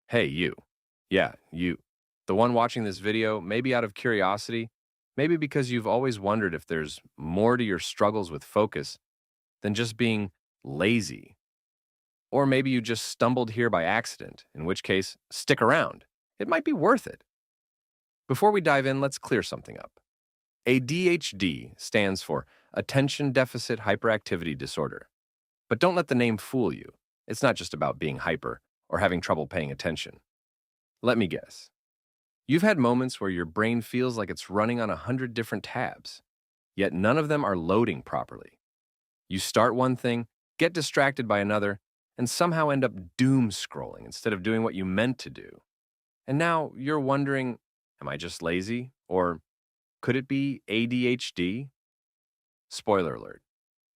Hey, you. Yeah, you. The one watching this video, maybe out of curiosity, maybe because you've always wondered if there's more to your struggles with focus than just being lazy. Or maybe you just stumbled here by accident, in which case, stick around. It might be worth it. Before we dive in, let's clear something up. ADHD stands for Attention Deficit Hyperactivity Disorder. But don't let the name fool you. It's not just about being hyper or having trouble paying attention. Let me guess. You've had moments where your brain feels like it's running on 100 different tabs, yet none of them are loading properly. You start one thing, get distracted by another, and somehow end up doom scrolling instead of doing what you meant to do. And now you're wondering, am I just lazy? Or could it be ADHD? Spoiler alert.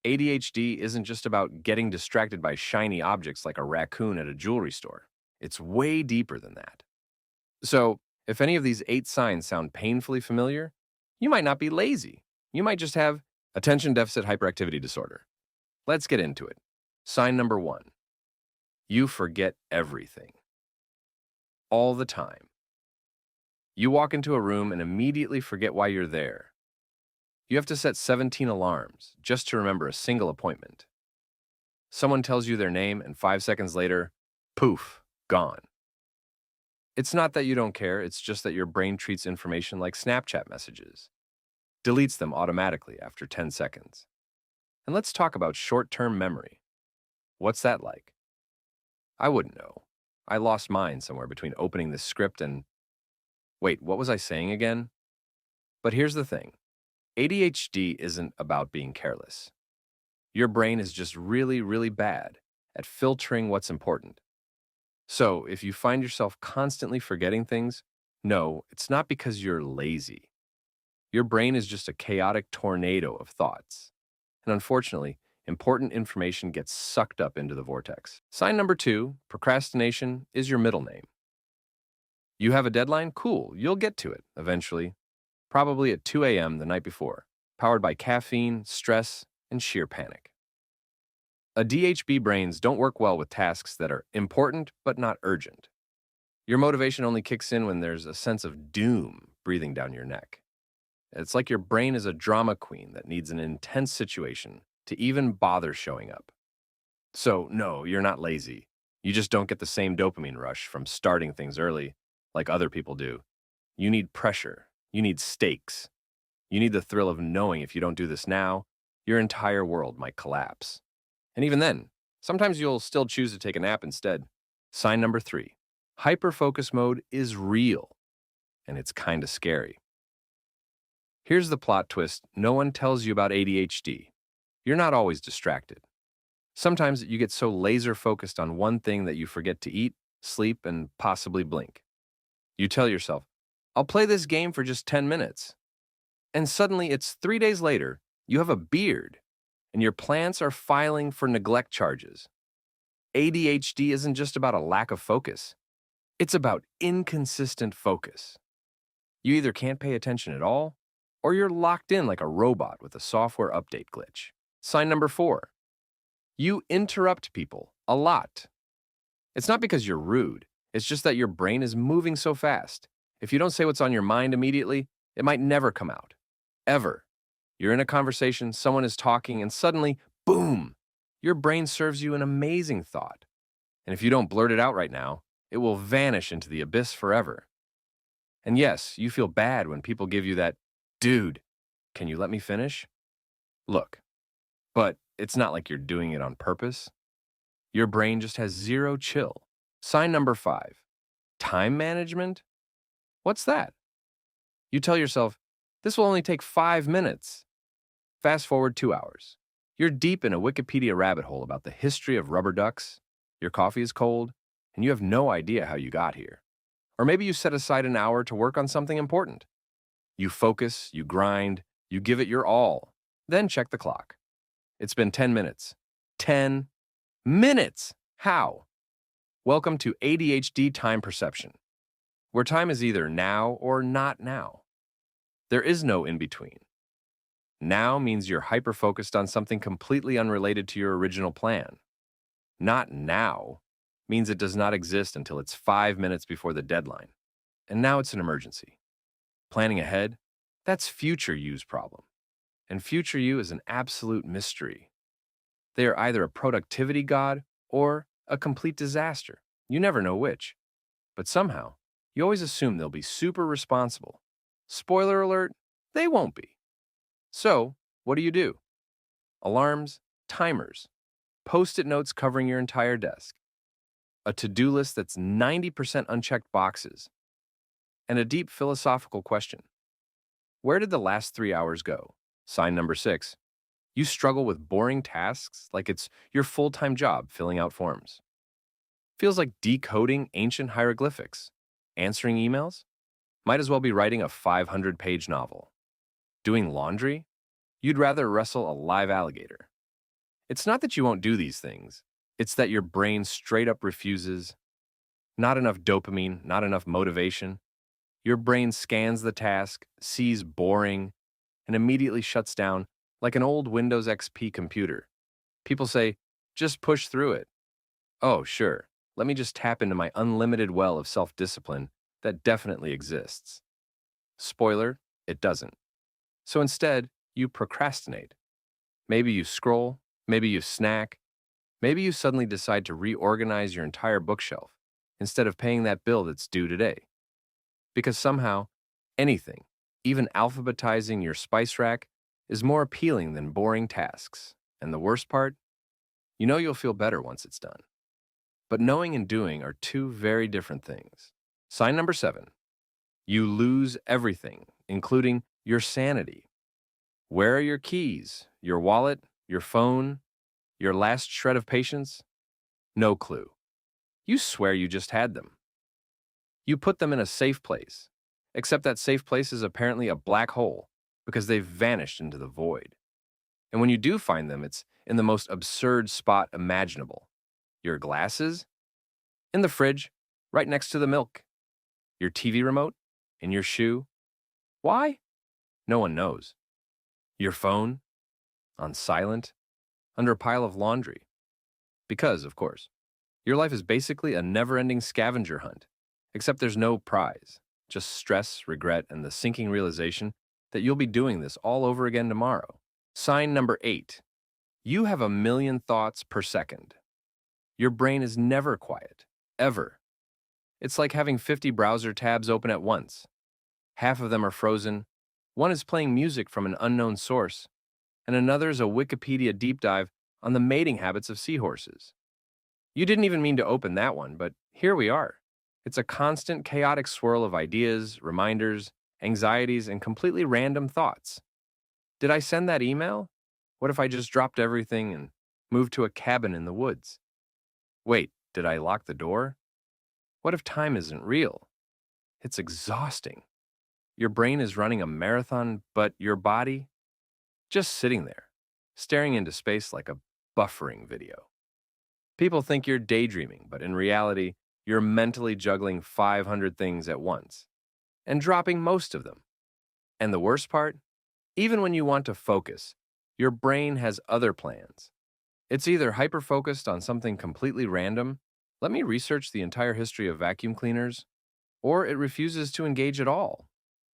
ADHD isn't just about getting distracted by shiny objects like a raccoon at a jewelry store. It's way deeper than that. So, if any of these 8 signs sound painfully familiar, you might not be lazy. You might just have attention deficit hyperactivity disorder. Let's get into it. Sign number 1. You forget everything. All the time. You walk into a room and immediately forget why you're there. You have to set 17 alarms just to remember a single appointment. Someone tells you their name and 5 seconds later, poof, gone. It's not that you don't care, it's just that your brain treats information like Snapchat messages, deletes them automatically after 10 seconds. And let's talk about short-term memory. What's that like? I wouldn't know. I lost mine somewhere between opening this script and, wait, what was I saying again? But here's the thing. ADHD isn't about being careless. Your brain is just really, really bad at filtering what's important. So, if you find yourself constantly forgetting things, no, it's not because you're lazy. Your brain is just a chaotic tornado of thoughts. And unfortunately, important information gets sucked up into the vortex. Sign number 2, procrastination is your middle name. You have a deadline? Cool, you'll get to it eventually, probably at 2 a.m. the night before, powered by caffeine, stress, and sheer panic. ADHD brains don't work well with tasks that are important but not urgent. Your motivation only kicks in when there's a sense of doom breathing down your neck. It's like your brain is a drama queen that needs an intense situation to even bother showing up. So, no, you're not lazy. You just don't get the same dopamine rush from starting things early like other people do. You need pressure. You need stakes. You need the thrill of knowing if you don't do this now, your entire world might collapse. And even then, sometimes you'll still choose to take a nap instead. Sign number 3. Hyperfocus mode is real, and it's kinda scary. Here's the plot twist no one tells you about ADHD. You're not always distracted. Sometimes you get so laser focused on one thing that you forget to eat, sleep, and possibly blink. You tell yourself, I'll play this game for just 10 minutes. And suddenly it's 3 days later, you have a beard, and your plants are filing for neglect charges. ADHD isn't just about a lack of focus. It's about inconsistent focus. You either can't pay attention at all, or you're locked in like a robot with a software update glitch. Sign number 4. You interrupt people a lot. It's not because you're rude. It's just that your brain is moving so fast. If you don't say what's on your mind immediately, it might never come out. Ever. You're in a conversation, someone is talking, and suddenly, boom, your brain serves you an amazing thought. And if you don't blurt it out right now, it will vanish into the abyss forever. And yes, you feel bad when people give you that, dude, can you let me finish? Look, but it's not like you're doing it on purpose. Your brain just has zero chill. Sign number 5. Time management? What's that? You tell yourself, this will only take 5 minutes. Fast forward 2 hours. You're deep in a Wikipedia rabbit hole about the history of rubber ducks, your coffee is cold, and you have no idea how you got here. Or maybe you set aside an hour to work on something important. You focus, you grind, you give it your all, then check the clock. It's been 10 minutes. 10 minutes! How? Welcome to ADHD time perception, where time is either now or not now. There is no in-between. Now means you're hyper-focused on something completely unrelated to your original plan. Not now means it does not exist until it's 5 minutes before the deadline. And now it's an emergency. Planning ahead, that's future you's problem. And future you is an absolute mystery. They are either a productivity god or a complete disaster. You never know which. But somehow, you always assume they'll be super responsible. Spoiler alert, they won't be. So, what do? Alarms, timers, post-it notes covering your entire desk, a to-do list that's 90% unchecked boxes, and a deep philosophical question. Where did the last 3 hours go? Sign number 6. You struggle with boring tasks like it's your full-time job filling out forms. Feels like decoding ancient hieroglyphics. Answering emails? Might as well be writing a 500-page novel. Doing laundry? You'd rather wrestle a live alligator. It's not that you won't do these things. It's that your brain straight up refuses. Not enough dopamine, not enough motivation. Your brain scans the task, sees boring, and immediately shuts down like an old Windows XP computer. People say, just push through it. Oh, sure. Let me just tap into my unlimited well of self-discipline that definitely exists. Spoiler, it doesn't. So instead, you procrastinate. Maybe you scroll, maybe you snack, maybe you suddenly decide to reorganize your entire bookshelf instead of paying that bill that's due today. Because somehow, anything, even alphabetizing your spice rack, is more appealing than boring tasks. And the worst part? You know you'll feel better once it's done. But knowing and doing are two very different things. Sign number 7. You lose everything, including your sanity. Where are your keys, your wallet, your phone, your last shred of patience? No clue. You swear you just had them. You put them in a safe place, except that safe place is apparently a black hole because they've vanished into the void. And when you do find them, it's in the most absurd spot imaginable. Your glasses? In the fridge, right next to the milk. Your TV remote? In your shoe? Why? No one knows. Your phone? On silent? Under a pile of laundry? Because, of course, your life is basically a never-ending scavenger hunt, except there's no prize, just stress, regret, and the sinking realization that you'll be doing this all over again tomorrow. Sign number 8. You have 1,000,000 thoughts per second. Your brain is never quiet, ever. It's like having 50 browser tabs open at once. Half of them are frozen, one is playing music from an unknown source, and another is a Wikipedia deep dive on the mating habits of seahorses. You didn't even mean to open that one, but here we are. It's a constant, chaotic swirl of ideas, reminders, anxieties, and completely random thoughts. Did I send that email? What if I just dropped everything and moved to a cabin in the woods? Wait, did I lock the door? What if time isn't real? It's exhausting. Your brain is running a marathon, but your body? Just sitting there, staring into space like a buffering video. People think you're daydreaming, but in reality, you're mentally juggling 500 things at once and dropping most of them. And the worst part? Even when you want to focus, your brain has other plans. It's either hyper-focused on something completely random, let me research the entire history of vacuum cleaners, or it refuses to engage at all.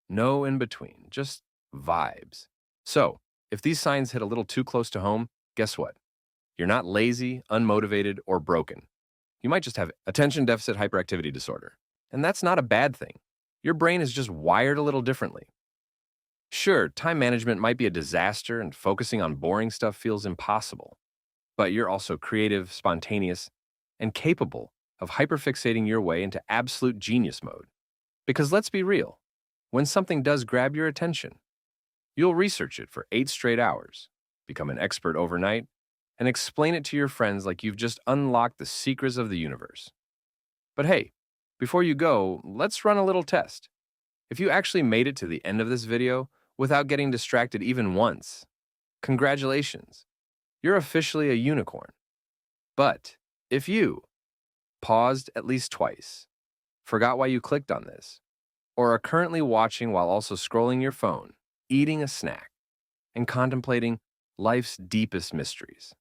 No in between, just vibes. So, if these signs hit a little too close to home, guess what? You're not lazy, unmotivated, or broken. You might just have attention deficit hyperactivity disorder. And that's not a bad thing. Your brain is just wired a little differently. Sure, time management might be a disaster and focusing on boring stuff feels impossible. But you're also creative, spontaneous, and capable of hyperfixating your way into absolute genius mode. Because let's be real, when something does grab your attention, you'll research it for 8 straight hours, become an expert overnight, and explain it to your friends like you've just unlocked the secrets of the universe. But hey, before you go, let's run a little test. If you actually made it to the end of this video without getting distracted even once, congratulations, you're officially a unicorn. But if you paused at least twice, forgot why you clicked on this, or are currently watching while also scrolling your phone, eating a snack, and contemplating life's deepest mysteries,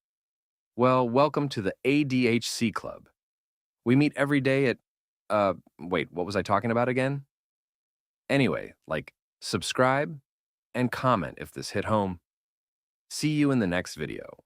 well, welcome to the ADHD Club, We meet every day at, wait, what was I talking about again? Anyway, like, subscribe and comment if this hit home. See you in the next video.